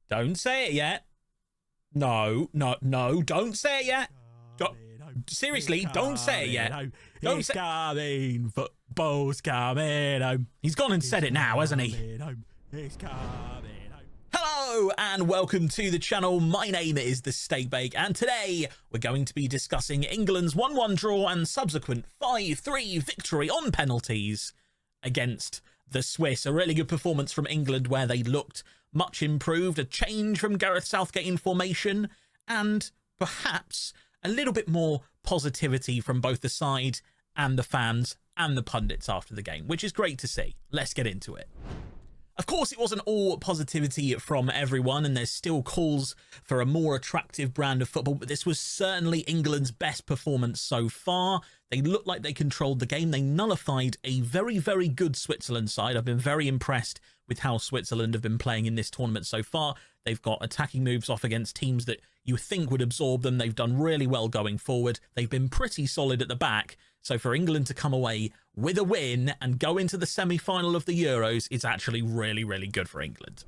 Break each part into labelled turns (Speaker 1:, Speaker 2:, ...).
Speaker 1: Don't say it yet. No, don't say it yet. Seriously, don't say it yet. Don't say
Speaker 2: coming, football's coming home.
Speaker 1: He's gone and said it now, hasn't he?
Speaker 2: It's coming home.
Speaker 1: Hello and welcome to the channel. My name is The Steak Bake, and today we're going to be discussing England's 1-1 draw and subsequent 5-3 victory on penalties against the Swiss. A really good performance from England where they looked much improved, a change from Gareth Southgate in formation, and perhaps a little bit more positivity from both the side and the fans and the pundits after the game, which is great to see. Let's get into it. Of course, it wasn't all positivity from everyone, and there's still calls for a more attractive brand of football, but this was certainly England's best performance so far. They looked like they controlled the game. They nullified a very, very good Switzerland side. I've been very impressed with how Switzerland have been playing in this tournament so far. They've got attacking moves off against teams that you think would absorb them. They've done really well going forward. They've been pretty solid at the back. So for England to come away with a win and go into the semi-final of the Euros is actually really, really good for England.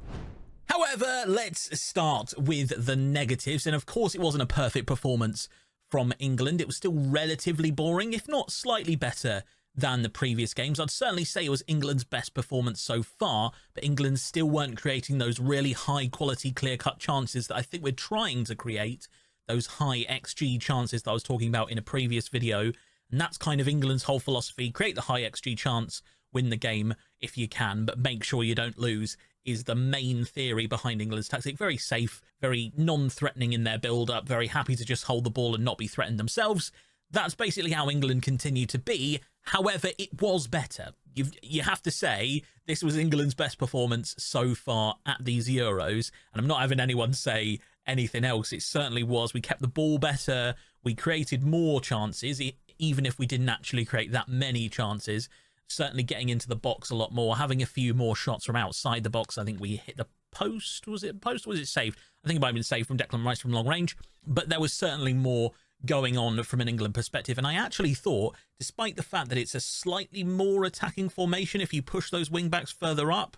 Speaker 1: However, let's start with the negatives. And of course, it wasn't a perfect performance from England. It was still relatively boring, if not slightly better than the previous games. I'd certainly say it was England's best performance so far, but England still weren't creating those really high quality, clear-cut chances that I think we're trying to create, those high XG chances that I was talking about in a previous video. And that's kind of England's whole philosophy. Create the high XG chance, win the game if you can, but make sure you don't lose is the main theory behind England's tactic. Very safe, very non-threatening in their build-up, very happy to just hold the ball and not be threatened themselves. That's basically how England continue to be. However, it was better. You have to say this was England's best performance so far at these Euros, and I'm not having anyone say anything else. It certainly was. We kept the ball better. We created more chances, even if we didn't actually create that many chances. Certainly getting into the box a lot more, having a few more shots from outside the box. I think we hit the post. Was it post or was it saved? I think it might have been saved from Declan Rice from long range, but there was certainly more going on from an England perspective. And I actually thought, despite the fact that it's a slightly more attacking formation, if you push those wing backs further up,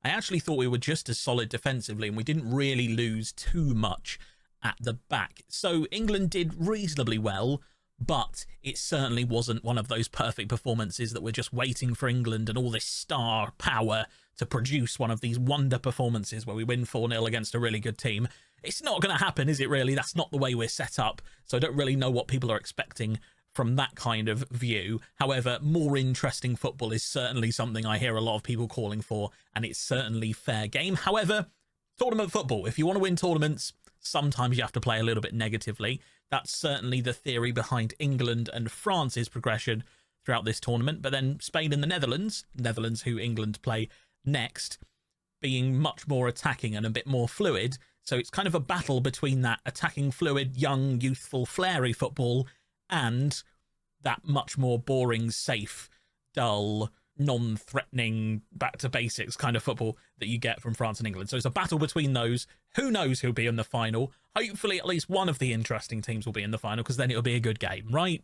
Speaker 1: I actually thought we were just as solid defensively and we didn't really lose too much at the back. So England did reasonably well, but it certainly wasn't one of those perfect performances that we're just waiting for England and all this star power to produce one of these wonder performances where we win 4-0 against a really good team. It's not going to happen, is it really? That's not the way we're set up. So I don't really know what people are expecting from that kind of view. However, more interesting football is certainly something I hear a lot of people calling for, and it's certainly fair game. However, tournament football, if you want to win tournaments, sometimes you have to play a little bit negatively. That's certainly the theory behind England and France's progression throughout this tournament. But then Spain and the Netherlands, who England play next, being much more attacking and a bit more fluid. So it's kind of a battle between that attacking, fluid, young, youthful, flary football and that much more boring, safe, dull, non-threatening, back-to-basics kind of football that you get from France and England. So it's a battle between those. Who knows who'll be in the final? Hopefully at least one of the interesting teams will be in the final, because then it'll be a good game, right?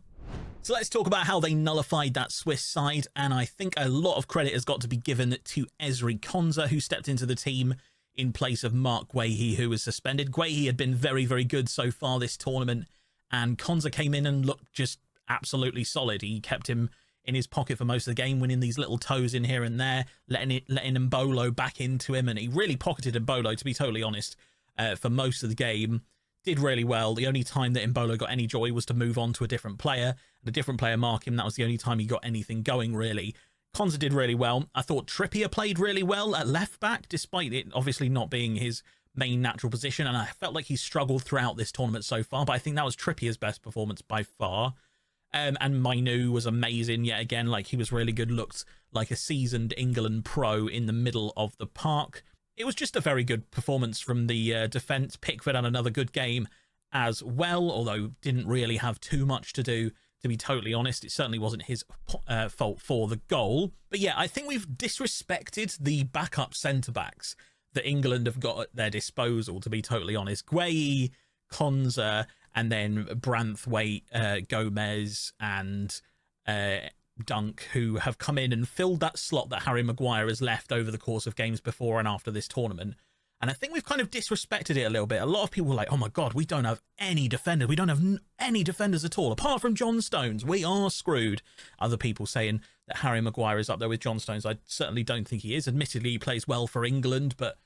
Speaker 1: So let's talk about how they nullified that Swiss side, and I think a lot of credit has got to be given to Ezri Konsa, who stepped into the team in place of Mark Guehi, who was suspended. Guehi had been very, very good so far this tournament, and Konsa came in and looked just absolutely solid. He kept him in his pocket for most of the game, winning these little toes in here and there, letting Mbolo back into him, and he really pocketed Mbolo, to be totally honest, for most of the game. Did really well. The only time that Mbolo got any joy was to move on to a different player, and a different player mark him. That was the only time he got anything going, really. Konsa did really well. I thought Trippier played really well at left back, despite it obviously not being his main natural position, and I felt like he struggled throughout this tournament so far, but I think that was Trippier's best performance by far. And Mainu was amazing yet again. Like, he was really good, looked like a seasoned England pro in the middle of the park. It was just a very good performance from the defence. Pickford had another good game as well, although didn't really have too much to do, to be totally honest. It certainly wasn't his fault for the goal. But yeah, I think we've disrespected the backup centre-backs that England have got at their disposal, to be totally honest. Guehi, Konsa, and then Branthwaite, Gomez, and Dunk, who have come in and filled that slot that Harry Maguire has left over the course of games before and after this tournament. And I think we've kind of disrespected it a little bit. A lot of people were like, oh my God, we don't have any defenders. We don't have any defenders at all. Apart from John Stones, we are screwed. Other people saying that Harry Maguire is up there with John Stones. I certainly don't think he is. Admittedly, he plays well for England, but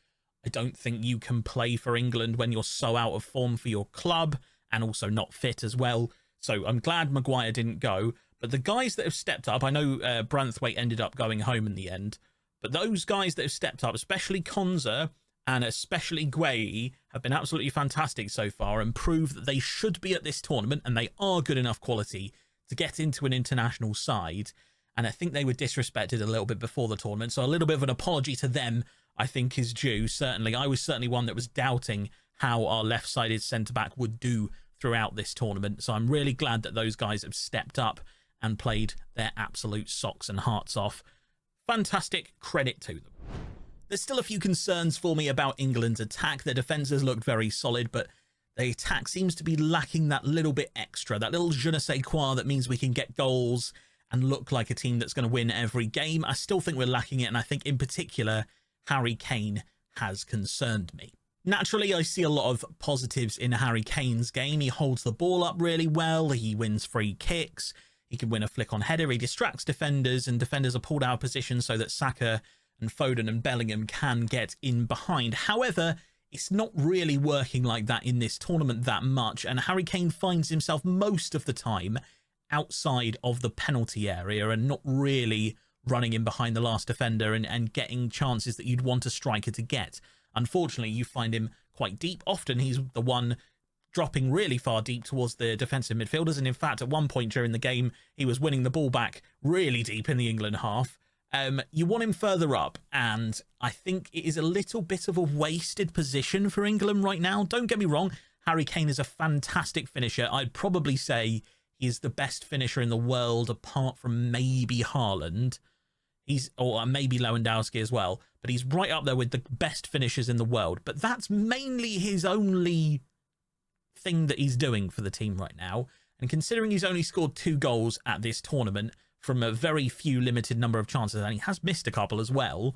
Speaker 1: I don't think you can play for England when you're so out of form for your club and also not fit as well. So I'm glad Maguire didn't go. But the guys that have stepped up, I know Branthwaite ended up going home in the end, but those guys that have stepped up, especially Konza and especially Gueye, have been absolutely fantastic so far and prove that they should be at this tournament and they are good enough quality to get into an international side. And I think they were disrespected a little bit before the tournament. So a little bit of an apology to them, I think, is due. Certainly, I was certainly one that was doubting how our left-sided centre-back would do throughout this tournament. So I'm really glad that those guys have stepped up and played their absolute socks and hearts off. Fantastic credit to them. There's still a few concerns for me about England's attack. Their defences looked very solid, but the attack seems to be lacking that little bit extra, that little je ne sais quoi that means we can get goals and look like a team that's going to win every game. I still think we're lacking it, and I think in particular, Harry Kane has concerned me. Naturally, I see a lot of positives in Harry Kane's game. He holds the ball up really well. He wins free kicks. He can win a flick on header. He distracts defenders, and defenders are pulled out of position so that Saka and Foden and Bellingham can get in behind. However, it's not really working like that in this tournament that much, and Harry Kane finds himself most of the time outside of the penalty area and not really running in behind the last defender and getting chances that you'd want a striker to get. Unfortunately, you find him quite deep. Often he's the one dropping really far deep towards the defensive midfielders, and in fact, at one point during the game, he was winning the ball back really deep in the England half. You want him further up, and I think it is a little bit of a wasted position for England right now. Don't get me wrong, Harry Kane is a fantastic finisher. I'd probably say he's the best finisher in the world, apart from maybe Haaland. Or maybe Lewandowski as well, but he's right up there with the best finishers in the world. But that's mainly his only thing that he's doing for the team right now. And considering he's only scored 2 goals at this tournament from a very few limited number of chances, and he has missed a couple as well,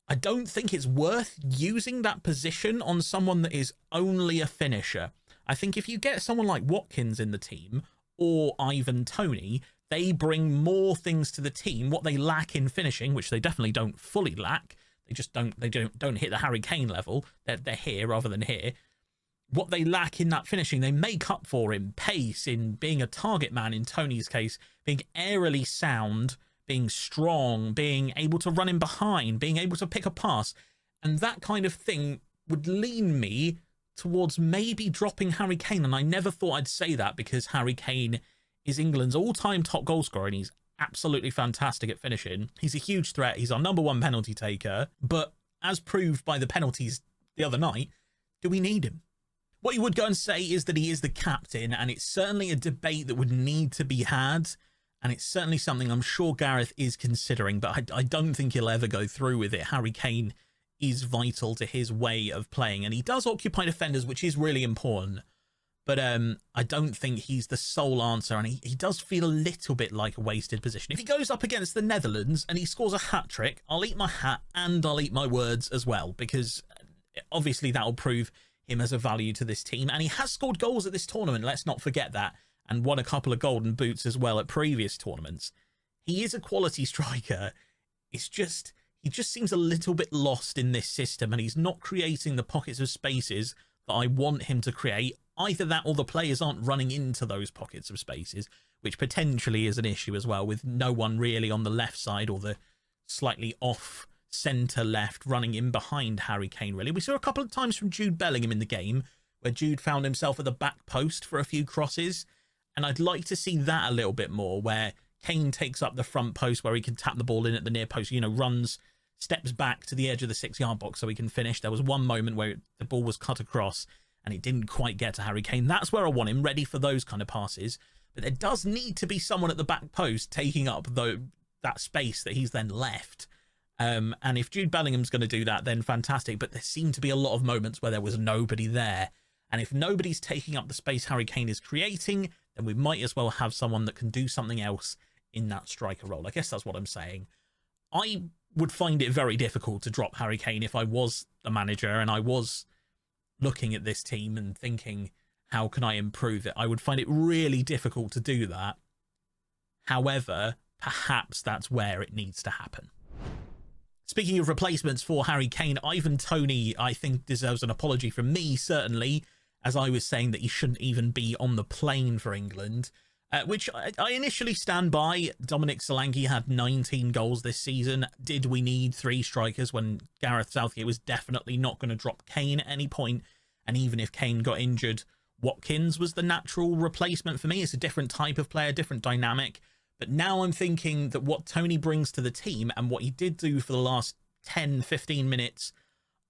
Speaker 1: I don't think it's worth using that position on someone that is only a finisher. I think if you get someone like Watkins in the team or Ivan Toney, they bring more things to the team. What they lack in finishing, which they definitely don't fully lack, they just don't hit the Harry Kane level. They're here rather than here. What they lack in that finishing, they make up for in pace, in being a target man in Toney's case, being aerially sound, being strong, being able to run in behind, being able to pick a pass. And that kind of thing would lean me towards maybe dropping Harry Kane. And I never thought I'd say that, because Harry Kane is England's all-time top goal scorer, and he's absolutely fantastic at finishing. He's a huge threat. He's our #1 penalty taker. But as proved by the penalties the other night, do we need him? What you would go and say is that he is the captain, and it's certainly a debate that would need to be had, and it's certainly something I'm sure Gareth is considering, but I don't think he'll ever go through with it. Harry Kane is vital to his way of playing, and he does occupy defenders, which is really important. But I don't think he's the sole answer, and he does feel a little bit like a wasted position. If he goes up against the Netherlands and he scores a hat-trick, I'll eat my hat and I'll eat my words as well, because obviously that'll prove him as a value to this team. And he has scored goals at this tournament, let's not forget that, and won a couple of golden boots as well at previous tournaments. He is a quality striker. It's just, he just seems a little bit lost in this system, and he's not creating the pockets of spaces that I want him to create. Either that or the players aren't running into those pockets of spaces, which potentially is an issue as well, with no one really on the left side or the slightly off centre left running in behind Harry Kane, really. We saw a couple of times from Jude Bellingham in the game where Jude found himself at the back post for a few crosses, and I'd like to see that a little bit more, where Kane takes up the front post where he can tap the ball in at the near post, runs, steps back to the edge of the 6-yard box so he can finish. There was one moment where the ball was cut across and it didn't quite get to Harry Kane. That's where I want him, ready for those kind of passes. But there does need to be someone at the back post taking up that space that he's then left. And if Jude Bellingham's going to do that, then fantastic. But there seemed to be a lot of moments where there was nobody there. And if nobody's taking up the space Harry Kane is creating, then we might as well have someone that can do something else in that striker role. I guess that's what I'm saying. I would find it very difficult to drop Harry Kane if I was the manager and I was looking at this team and thinking, how can I improve it? I would find it really difficult to do that. However, perhaps that's where it needs to happen. Speaking of replacements for Harry Kane, Ivan Toney, I think, deserves an apology from me, certainly, as I was saying that he shouldn't even be on the plane for England, which I initially stand by. Dominic Solanke had 19 goals this season. Did we need 3 strikers when Gareth Southgate was definitely not going to drop Kane at any point? And even if Kane got injured, Watkins was the natural replacement for me. It's a different type of player, different dynamic. But now I'm thinking that what Toney brings to the team and what he did do for the last 10, 15 minutes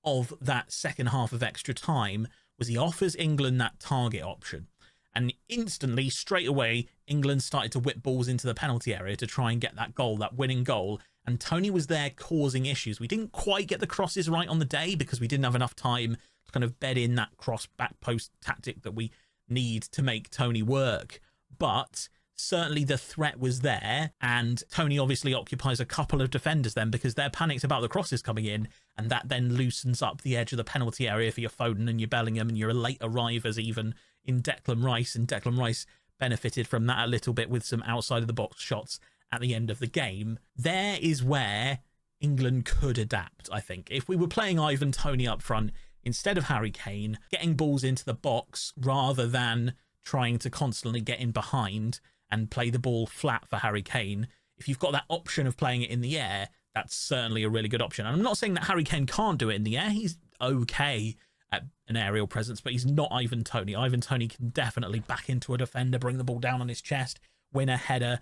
Speaker 1: of that second half of extra time was he offers England that target option. And instantly, straight away, England started to whip balls into the penalty area to try and get that goal, that winning goal. And Toney was there causing issues. We didn't quite get the crosses right on the day because we didn't have enough time to kind of bed in that cross back post tactic that we need to make Toney work. But certainly the threat was there, and Toney obviously occupies a couple of defenders then because they're panicked about the crosses coming in, and that then loosens up the edge of the penalty area for your Foden and your Bellingham and your late arrivers even in Declan Rice, and Declan Rice benefited from that a little bit with some outside of the box shots at the end of the game. There is where England could adapt, I think. If we were playing Ivan Toney up front instead of Harry Kane, getting balls into the box rather than trying to constantly get in behind and play the ball flat for Harry Kane, if you've got that option of playing it in the air, that's certainly a really good option. And I'm not saying that Harry Kane can't do it in the air. He's okay at an aerial presence, but he's not Ivan Toney. Ivan Toney can definitely back into a defender, bring the ball down on his chest, win a header.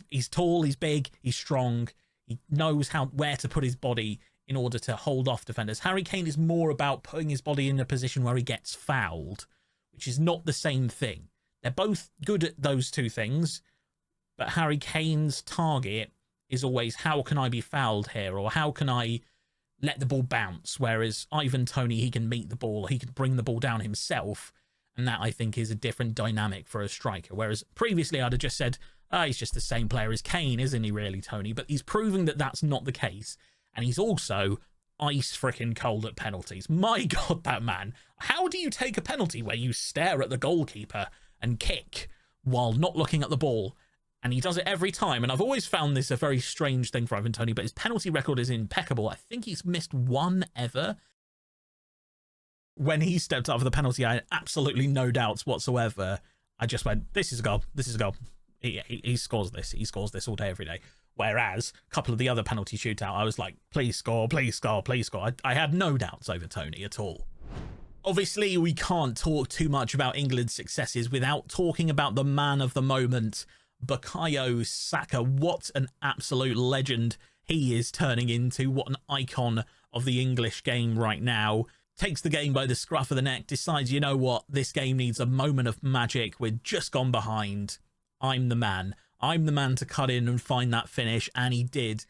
Speaker 1: He's tall, he's big, he's strong. He knows where to put his body in order to hold off defenders. Harry Kane is more about putting his body in a position where he gets fouled, which is not the same thing. They're both good at those two things, but Harry Kane's target is always, how can I be fouled here? Or how can I let the ball bounce? Whereas Ivan Toney, he can meet the ball, he can bring the ball down himself. And that, I think, is a different dynamic for a striker. Whereas previously I'd have just said, he's just the same player as Kane, isn't he really, Toney? But he's proving that that's not the case. And he's also ice freaking cold at penalties. My God, that man. How do you take a penalty where you stare at the goalkeeper and kick while not looking at the ball? And he does it every time. And I've always found this a very strange thing for Ivan Toney, but his penalty record is impeccable. I think he's missed one ever. When he stepped up for the penalty, I had absolutely no doubts whatsoever. I just went, this is a goal. This is a goal. He scores this. He scores this all day, every day. Whereas a couple of the other penalty shootout, I was like, please score, please score, please score. I had no doubts over Toney at all. Obviously, we can't talk too much about England's successes without talking about the man of the moment, Bukayo Saka. What an absolute legend he is turning into. What an icon of the English game right now. Takes the game by the scruff of the neck, decides, you know what, this game needs a moment of magic. We're just gone behind. I'm the man. I'm the man to cut in and find that finish, and he did.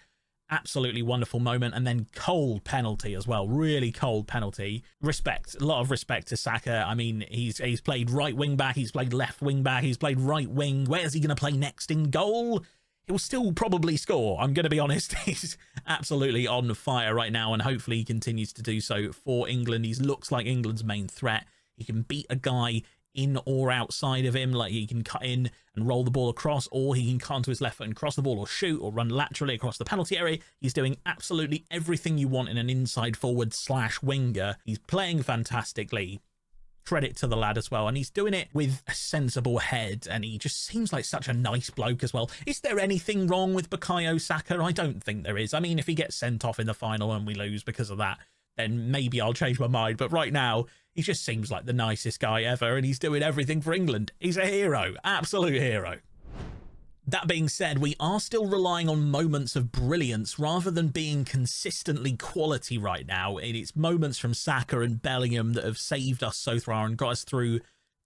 Speaker 1: Absolutely wonderful moment, and then cold penalty as well. Really cold penalty. Respect, a lot of respect to Saka. I mean, he's played right wing back, he's played left wing back, he's played right wing. Where's he going to play next? In goal? He'll still probably score. I'm going to be honest. He's absolutely on fire right now, and hopefully he continues to do so for England. He looks like England's main threat. He can beat a guy in or outside of him, like he can cut in and roll the ball across, or he can cut onto his left foot and cross the ball, or shoot, or run laterally across the penalty area. He's doing absolutely everything you want in an inside forward / winger. He's playing fantastically. Credit to the lad as well, and he's doing it with a sensible head, and he just seems like such a nice bloke as well. Is there anything wrong with Bukayo Saka? I don't think there is. I mean, if he gets sent off in the final and we lose because of that, then maybe I'll change my mind. But right now, he just seems like the nicest guy ever, and he's doing everything for England. He's a hero, absolute hero. That being said, we are still relying on moments of brilliance rather than being consistently quality right now. It's moments from Saka and Bellingham that have saved us so far and got us through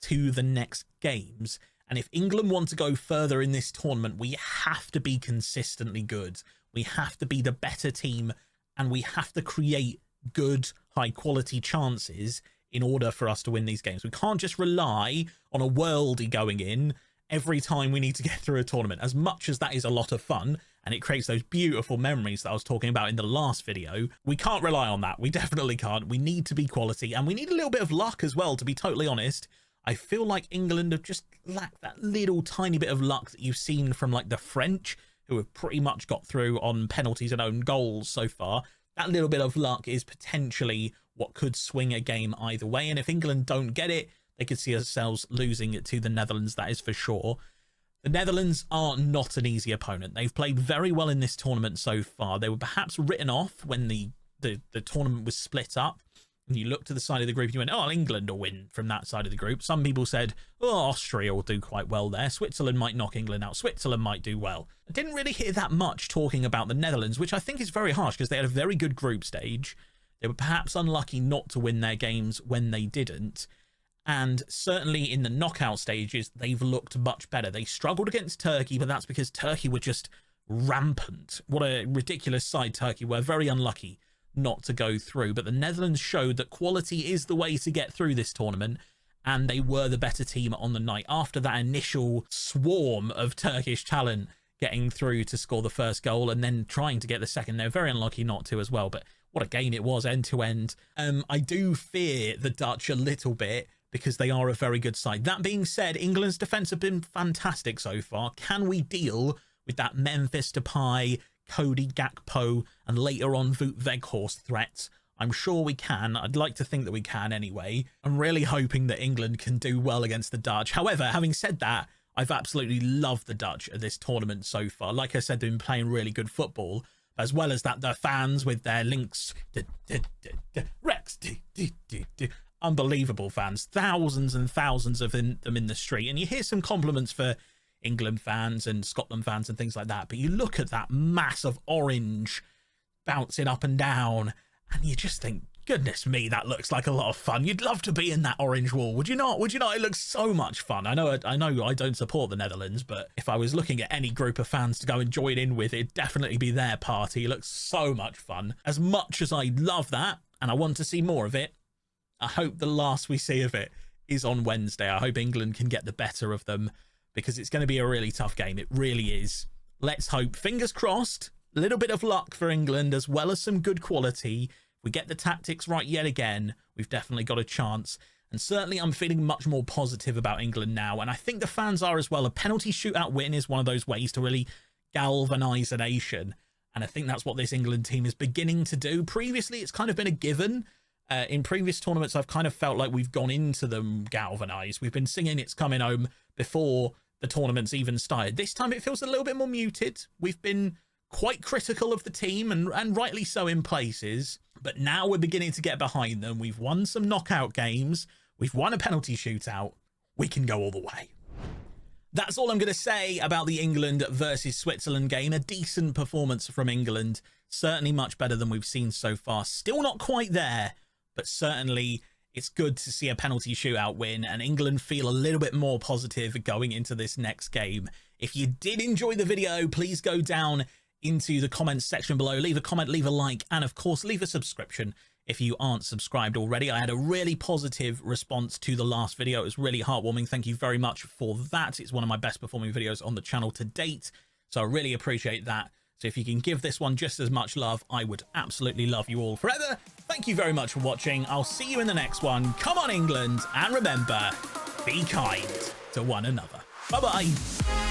Speaker 1: to the next games. And if England want to go further in this tournament, we have to be consistently good. We have to be the better team, and we have to create good, high-quality chances in order for us to win these games. We can't just rely on a worldie going in every time we need to get through a tournament. As much as that is a lot of fun, and it creates those beautiful memories that I was talking about in the last video. We can't rely on that. We definitely can't. We need to be quality, and we need a little bit of luck as well, to be totally honest. I feel like England have just lacked that little tiny bit of luck that you've seen from like the French, who have pretty much got through on penalties and own goals so far. That little bit of luck is potentially what could swing a game either way, and if England don't get it, they could see ourselves losing it to the Netherlands, that is for sure. The Netherlands are not an easy opponent. They've played very well in this tournament so far. They were perhaps written off when the tournament was split up. And you look to the side of the group and you went, oh, England will win from that side of the group. Some people said, oh, Austria will do quite well there. Switzerland might knock England out. Switzerland might do well. I didn't really hear that much talking about the Netherlands, which I think is very harsh because they had a very good group stage. They were perhaps unlucky not to win their games when they didn't. And certainly in the knockout stages, they've looked much better. They struggled against Turkey, but that's because Turkey were just rampant. What a ridiculous side Turkey were. Very unlucky not to go through. But the Netherlands showed that quality is the way to get through this tournament, and they were the better team on the night. After that initial swarm of Turkish talent getting through to score the first goal and then trying to get the second, they're very unlucky not to as well. But what a game it was, end to end. I do fear the Dutch a little bit, because they are a very good side. That being said, England's defence have been fantastic so far. Can we deal with that Memphis Depay, Cody Gakpo, and later on Wout Weghorst threat? I'm sure we can. I'd like to think that we can anyway. I'm really hoping that England can do well against the Dutch. However, having said that, I've absolutely loved the Dutch at this tournament so far. Like I said, they've been playing really good football. As well as that, the fans with their links, Rex, unbelievable fans, thousands and thousands of them in the street. And you hear some compliments for England fans and Scotland fans and things like that, but you look at that mass of orange bouncing up and down and you just think, goodness me, that looks like a lot of fun. You'd love to be in that orange wall, would you not? Would you not? It looks so much fun. I know I don't support the Netherlands, but if I was looking at any group of fans to go and join in with, it'd definitely be their party. It looks so much fun. As much as I love that and I want to see more of it, I hope the last we see of it is on Wednesday. I hope England can get the better of them, because it's going to be a really tough game. It really is. Let's hope, fingers crossed, a little bit of luck for England as well as some good quality. If we get the tactics right yet again, we've definitely got a chance. And certainly I'm feeling much more positive about England now, and I think the fans are as well. A penalty shootout win is one of those ways to really galvanise a nation, and I think that's what this England team is beginning to do. Previously, it's kind of been a given. In previous tournaments, I've kind of felt like we've gone into them galvanised. We've been singing It's Coming Home before the tournaments even started. This time it feels a little bit more muted. We've been quite critical of the team, and rightly so in places. But now we're beginning to get behind them. We've won some knockout games. We've won a penalty shootout. We can go all the way. That's all I'm going to say about the England versus Switzerland game. A decent performance from England. Certainly much better than we've seen so far. Still not quite there, but certainly it's good to see a penalty shootout win and England feel a little bit more positive going into this next game. If you did enjoy the video, please go down into the comments section below. Leave a comment, leave a like, and of course, leave a subscription if you aren't subscribed already. I had a really positive response to the last video. It was really heartwarming. Thank you very much for that. It's one of my best performing videos on the channel to date, so I really appreciate that. So if you can give this one just as much love, I would absolutely love you all forever. Thank you very much for watching. I'll see you in the next one. Come on, England. And remember, be kind to one another. Bye-bye.